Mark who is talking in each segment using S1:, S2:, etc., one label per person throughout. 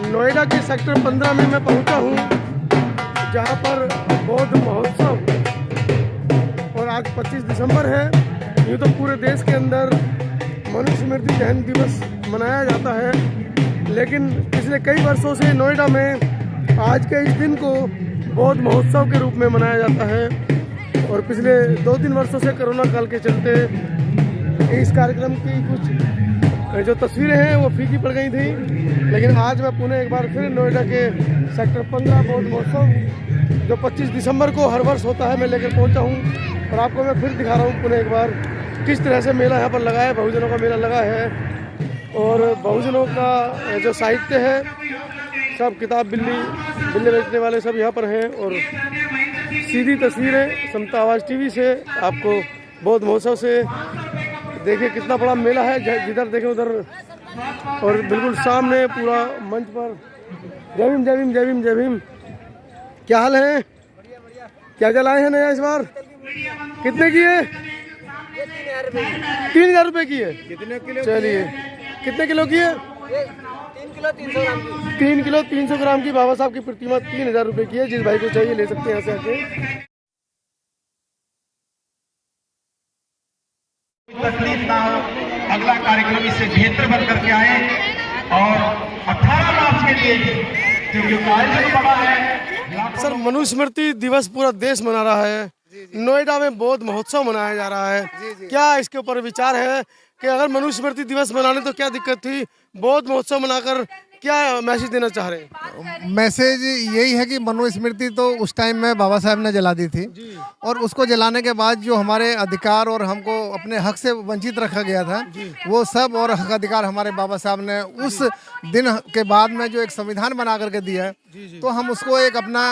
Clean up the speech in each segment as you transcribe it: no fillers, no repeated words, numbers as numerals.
S1: नोएडा के सेक्टर 15 में मैं पहुंचा हूं, जहां पर बौद्ध महोत्सव, और आज 25 दिसंबर है। यूँ तो पूरे देश के अंदर मनुस्मृति जयंती दिवस मनाया जाता है, लेकिन पिछले कई वर्षों से नोएडा में आज के इस दिन को बौद्ध महोत्सव के रूप में मनाया जाता है। और पिछले 2-3 वर्षों से कोरोना काल के चलते इस कार्यक्रम की कुछ जो तस्वीरें हैं वो फीकी पड़ गई थी, लेकिन आज मैं पुणे एक बार फिर नोएडा के सेक्टर 15 बौद्ध महोत्सव जो 25 दिसंबर को हर वर्ष होता है मैं लेकर पहुंचा हूं। और आपको मैं फिर दिखा रहा हूं पुणे एक बार किस तरह से मेला यहाँ पर लगा है, बहुजनों का मेला लगा है। और बहुजनों का जो साहित्य है, सब किताब बिल्ली बेचने वाले सब यहाँ पर हैं। और सीधी तस्वीरें समता आवाज़ टीवी से आपको बौद्ध महोत्सव से देखिए कितना बड़ा मेला है, जिधर देखें उधर। और बिल्कुल सामने पूरा मंच पर जय भीम जय भीम जय भीम जय भीम। क्या हाल है? क्या जलाए हैं नया इस बार? कितने की है? 3000 रुपये की है। कितने किलो? चलिए, कितने किलो की है? 3 किलो 300 ग्राम की बाबा साहब की प्रतिमा 3000 रुपये की है। जिस भाई को चाहिए ले सकते हैं यहाँ से आके।
S2: तकलीफ ना हो, अगला कार्यक्रम इससे बेहतर बन करके आए। और 18 मार्च के लिए जो आयोजन बड़ा है
S1: सर, मनुस्मृति दिवस पूरा देश मना रहा है, नोएडा में बौद्ध महोत्सव मनाया जा रहा है। क्या इसके ऊपर विचार है कि अगर मनुस्मृति दिवस मनाने तो क्या दिक्कत थी, बौद्ध महोत्सव मनाकर क्या मैसेज देना चाह रहे हैं?
S3: मैसेज यही है कि मनुस्मृति तो उस टाइम में बाबा साहब ने जला दी थी, और उसको जलाने के बाद जो हमारे अधिकार और हमको अपने हक से वंचित रखा गया था, वो सब और हक अधिकार हमारे बाबा साहब ने उस दिन के बाद में जो एक संविधान बना करके दिया है, तो हम उसको एक अपना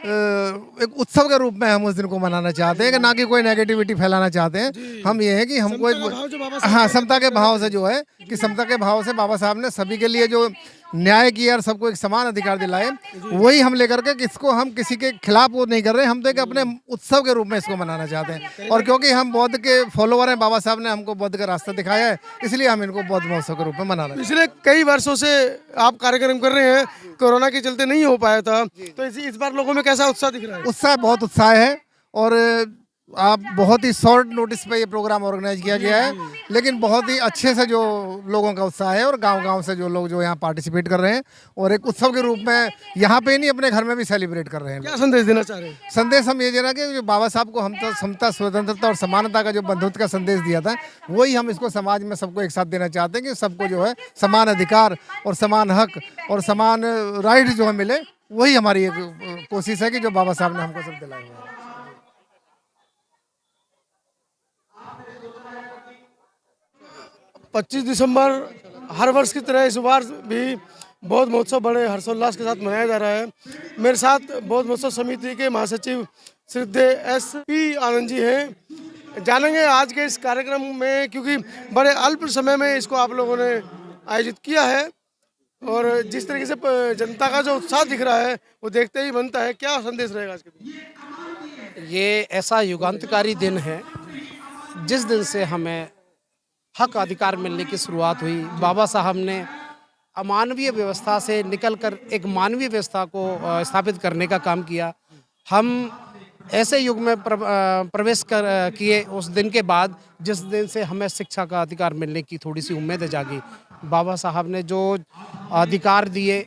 S3: एक उत्सव के रूप में हम उस दिन को मनाना चाहते हैं, कि ना कि कोई नेगेटिविटी फैलाना चाहते हैं। हम ये है कि हमको एक समता के भाव से जो है कि समता के भाव से बाबा साहब ने सभी के लिए जो न्याय किया और सबको एक समान अधिकार दिलाए, वही हम लेकर के इसको हम किसी के खिलाफ वो नहीं कर रहे, हम तो एक अपने उत्सव के रूप में इसको मनाना चाहते हैं। और क्योंकि हम बौद्ध के फॉलोवर हैं, बाबा साहब ने हमको बौद्ध का रास्ता दिखाया है, इसलिए हम इनको बौद्ध महोत्सव के रूप में मनाना।
S1: पिछले कई वर्षों से आप कार्यक्रम कर रहे हैं, कोरोना के चलते नहीं हो पाया था, तो इस बार लोगों में कैसा उत्साह दिख रहा है?
S3: उत्साह, बहुत उत्साह है। और आप बहुत ही शॉर्ट नोटिस पे ये प्रोग्राम ऑर्गेनाइज किया गया है, लेकिन बहुत ही अच्छे से जो लोगों का उत्साह है, और गांव-गांव से जो लोग जो यहाँ पार्टिसिपेट कर रहे हैं, और एक उत्सव के रूप में यहाँ पे नहीं अपने घर में भी सेलिब्रेट कर रहे हैं।
S1: क्या संदेश देना चाह रहे हैं?
S3: संदेश हम ये दे रहे हैं कि जो बाबा साहब को हम तो समता, स्वतंत्रता और समानता का जो बंधुत्व का संदेश दिया था, वही हम इसको समाज में सबको एक साथ देना चाहते हैं कि सबको जो है समान अधिकार और समान हक और समान राइट जो है मिले। वही हमारी एक कोशिश है कि जो बाबा साहब ने हमको सब दिलाया हुआ है।
S1: 25 दिसंबर हर वर्ष की तरह इस बार भी बौद्ध महोत्सव बड़े हर्षोल्लास के साथ मनाया जा रहा है। मेरे साथ बौद्ध महोत्सव समिति के महासचिव श्रद्धेय SP आनंद जी हैं। जानेंगे आज के इस कार्यक्रम में, क्योंकि बड़े अल्प समय में इसको आप लोगों ने आयोजित किया है, और जिस तरीके से जनता का जो उत्साह दिख रहा है वो देखते ही बनता है। क्या संदेश रहेगा आज के दिन?
S4: ये ऐसा युगांतकारी दिन है जिस दिन से हमें हक अधिकार मिलने की शुरुआत हुई। बाबा साहब ने अमानवीय व्यवस्था से निकलकर एक मानवीय व्यवस्था को स्थापित करने का काम किया। हम ऐसे युग में प्रवेश किए उस दिन के बाद, जिस दिन से हमें शिक्षा का अधिकार मिलने की थोड़ी सी उम्मीद जागी। बाबा साहब ने जो अधिकार दिए,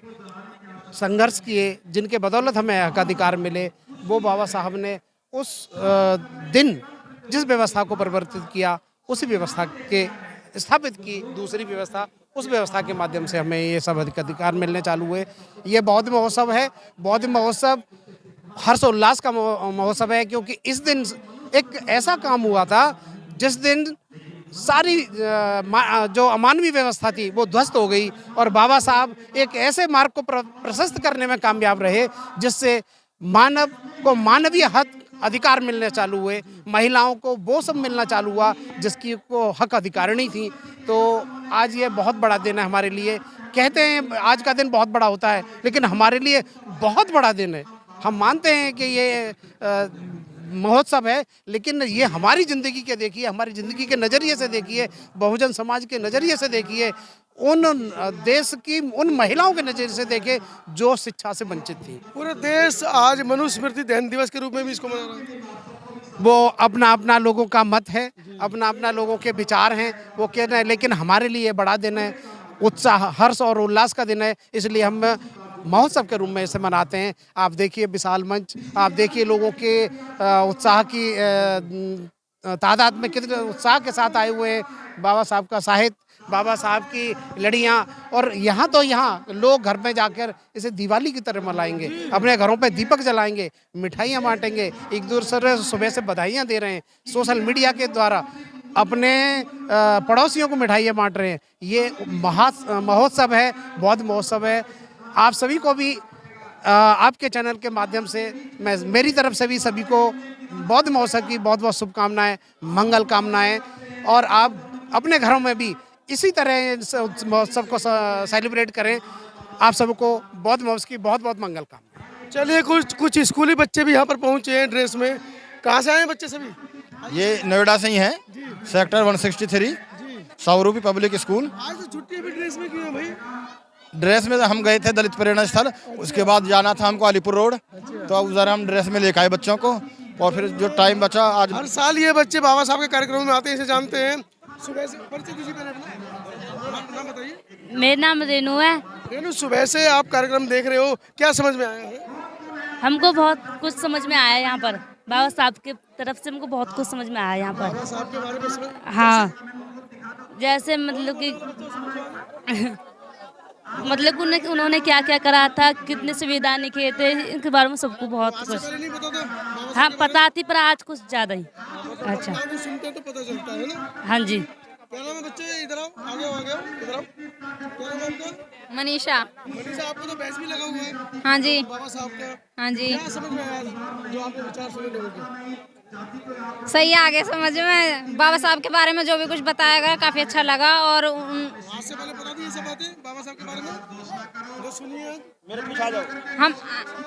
S4: संघर्ष किए, जिनके बदौलत हमें हक अधिकार मिले, वो बाबा साहब ने उस दिन जिस व्यवस्था को परिवर्तित किया, उसी व्यवस्था के स्थापित की दूसरी व्यवस्था, उस व्यवस्था के माध्यम से हमें ये सब अधिकार मिलने चालू हुए। ये बौद्ध महोत्सव है। बौद्ध महोत्सव हर्षोल्लास का महोत्सव है, क्योंकि इस दिन एक ऐसा काम हुआ था जिस दिन सारी जो अमानवीय व्यवस्था थी वो ध्वस्त हो गई, और बाबा साहब एक ऐसे मार्ग को प्रशस्त करने में कामयाब रहे जिससे मानव को मानवीय हक अधिकार मिलने चालू हुए, महिलाओं को वो सब मिलना चालू हुआ जिसकी को हक अधिकारिणी थी। तो आज ये बहुत बड़ा दिन है हमारे लिए। कहते हैं आज का दिन बहुत बड़ा होता है, लेकिन हमारे लिए बहुत बड़ा दिन है। हम मानते हैं कि ये महोत्सव है, लेकिन ये हमारी ज़िंदगी के देखिए, हमारी ज़िंदगी के नज़रिए से देखिए, बहुजन समाज के नज़रिए से देखिए, उन देश की उन महिलाओं के नज़र से देखे जो शिक्षा से वंचित थी।
S1: पूरे देश आज मनुस्मृति दहन दिवस के रूप में भी इसको मना रहा है।
S4: वो अपना अपना लोगों का मत है, अपना अपना लोगों के विचार हैं, वो कह रहे हैं, लेकिन हमारे लिए बड़ा दिन है, उत्साह, हर्ष और उल्लास का दिन है, इसलिए हम महोत्सव के रूप में इसे मनाते हैं। आप देखिए विशाल मंच, आप देखिए लोगों के उत्साह की तादाद में कितने उत्साह के साथ आए हुए हैं। बाबा साहब का साहित्य, बाबा साहब की लड़ियाँ, और यहाँ तो यहाँ लोग घर में जाकर इसे दिवाली की तरह मनाएंगे, अपने घरों पे दीपक जलाएंगे, मिठाइयाँ बांटेंगे, एक दूसरे सुबह से बधाइयाँ दे रहे हैं, सोशल मीडिया के द्वारा अपने पड़ोसियों को मिठाइयाँ बांट रहे हैं। ये महोत्सव है, बौद्ध महोत्सव है। आप सभी को भी आपके चैनल के माध्यम से मैं मेरी तरफ से भी सभी को बौद्ध महोत्सव की बहुत बहुत शुभकामनाएं, मंगल कामनाएं, और आप अपने घरों में भी इसी तरह इस महोत्सव को सेलिब्रेट करें। आप सबको बौद्ध महोत्सव की बहुत बहुत मंगल कामनाएं।
S1: चलिए, कुछ स्कूली बच्चे भी यहाँ पर पहुँचे हैं ड्रेस में। कहाँ से आए हैं बच्चे सभी?
S5: ये नोएडा से ही हैं, सेक्टर 163, सौरूपी पब्लिक स्कूल।
S1: आज तो छुट्टी भी ड्रेस में क्यों है भाई?
S5: ड्रेस में हम गए थे दलित प्रेरणा स्थल, उसके बाद जाना था हमको अलीपुर रोड, तो उधर हम ड्रेस में लेकर आए बच्चों को, और फिर जो टाइम बचा आज।
S1: हर साल ये बच्चे बाबा साहब के कार्यक्रम में आते हैं, इसे जानते हैं। सुबह से परिचय दीजिए पहले अपना। नाम बताइए।
S6: मेरा नाम रेनू है।
S1: रेनू, सुबह से आप कार्यक्रम देख रहे हो, क्या समझ में आया है?
S6: हमको बहुत कुछ समझ में आया यहाँ पर, बाबा साहब की तरफ से हमको बहुत कुछ समझ में आया यहाँ पर।
S1: बाबा साहब के बारे में समझ?
S6: हाँ, जैसे मतलब कि मतलब उन्होंने क्या क्या करा था, कितने संविधान लिखे थे, इनके बारे में सबको बहुत कुछ।
S1: नहीं पता था?
S6: हाँ पता थी, पर आज कुछ ज्यादा ही। अच्छा,
S1: सुनते तो पता चलता है ना।
S6: हाँ जी।
S1: क्या नाम है बच्चे? इधर आओ, आगे आओ, आगे आओ, इधर आओ। क्या नाम है आपका?
S6: मनीषा।
S1: मनीषा, आपको तो बैच भी लगा हुआ है
S6: हाँ जी।
S1: बाबा साहब का।
S6: हाँ जी,
S1: क्या समझ में आया जो आपने विचार सुने लोगों के?
S6: सही आगे समझ में बाबा साहब के बारे में जो भी कुछ बताया गया काफी अच्छा लगा। और
S1: आज से पहले पता थी ये सब बातें बाबा साहब के बारे में जो सुनी है? मेरे पीछे आ जाओ।
S6: हम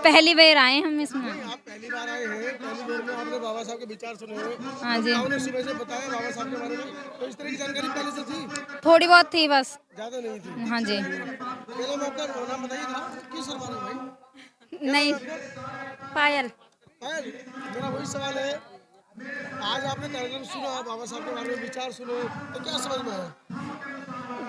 S6: पहली बार आए हैं हम इसमें।
S1: आप पहली बार आए हैं, पहली बार में आपने बाबा साहब के विचार सुने हैं।
S6: हाँ जी,
S1: आपने सुबह से बताया बाबा साहब के बारे में, तो इस तरह की जानकारी पहले से थी?
S6: थोड़ी बहुत थी बस।
S1: ज्यादा नहीं थी।
S6: हाँ जी।
S1: पहले मैं आपका नाम बताइए जरा, किस शर्मा रहे भाई?
S6: नहीं, पायल।
S1: पायल, मेरा वही सवाल है, आज आपने कार्यक्रम सुना, बाबा साहब के बारे में विचार सुने, तो क्या समझ में आया?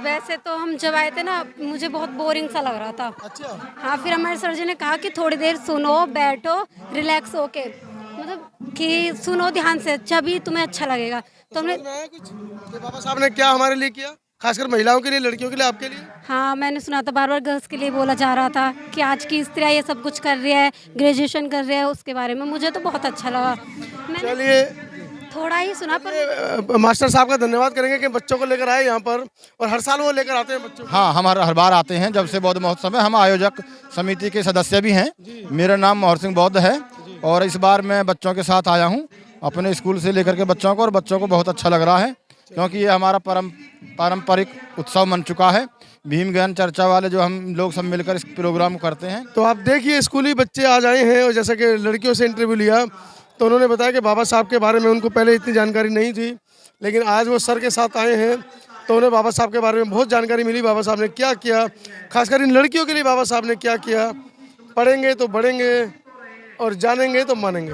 S7: वैसे तो हम जब आए थे ना, मुझे बहुत बोरिंग सा लग रहा था।
S1: अच्छा।
S7: हाँ, फिर हमारे सर जी ने कहा कि थोड़ी देर सुनो, बैठो, रिलैक्स होके, मतलब कि सुनो ध्यान से, जब भी तुम्हें अच्छा लगेगा। तो हमने
S1: समझ में आया कुछ कि बाबा साहब ने क्या हमारे लिए किया, खासकर महिलाओं के लिए, लड़कियों के लिए, आपके लिए?
S7: हाँ, मैंने सुना था, बार बार गर्ल्स के लिए बोला जा रहा था कि आज की स्त्रियाँ ये सब कुछ कर रही है, ग्रेजुएशन कर रही है, उसके बारे में मुझे तो बहुत अच्छा लगा। मैंने
S1: चलिए,
S7: थोड़ा ही सुना, पर
S1: मास्टर साहब का धन्यवाद करेंगे कि बच्चों को लेकर आए यहाँ पर, और हर साल वो लेकर आते हैं बच्चों को।
S5: हाँ, हम हर बार आते हैं जब से बौद्ध महोत्सव में। हम आयोजक समिति के सदस्य भी हैं। मेरा नाम मोहर सिंह बौद्ध है, और इस बार मैं बच्चों के साथ आया हूँ अपने स्कूल से लेकर के बच्चों को, और बच्चों को बहुत अच्छा लग रहा है, क्योंकि ये हमारा पारंपरिक उत्सव बन चुका है। भीम ज्ञान चर्चा वाले जो हम लोग सब मिलकर इस प्रोग्राम को करते हैं।
S1: तो आप देखिए, स्कूली बच्चे आज आए हैं, और जैसा कि लड़कियों से इंटरव्यू लिया तो उन्होंने बताया कि बाबा साहब के बारे में उनको पहले इतनी जानकारी नहीं थी, लेकिन आज वो सर के साथ आए हैं तो उन्हें बाबा साहब के बारे में बहुत जानकारी मिली। बाबा साहब ने क्या किया, खासकर इन लड़कियों के लिए बाबा साहब ने क्या किया। पढ़ेंगे तो बढ़ेंगे, और जानेंगे तो मानेंगे।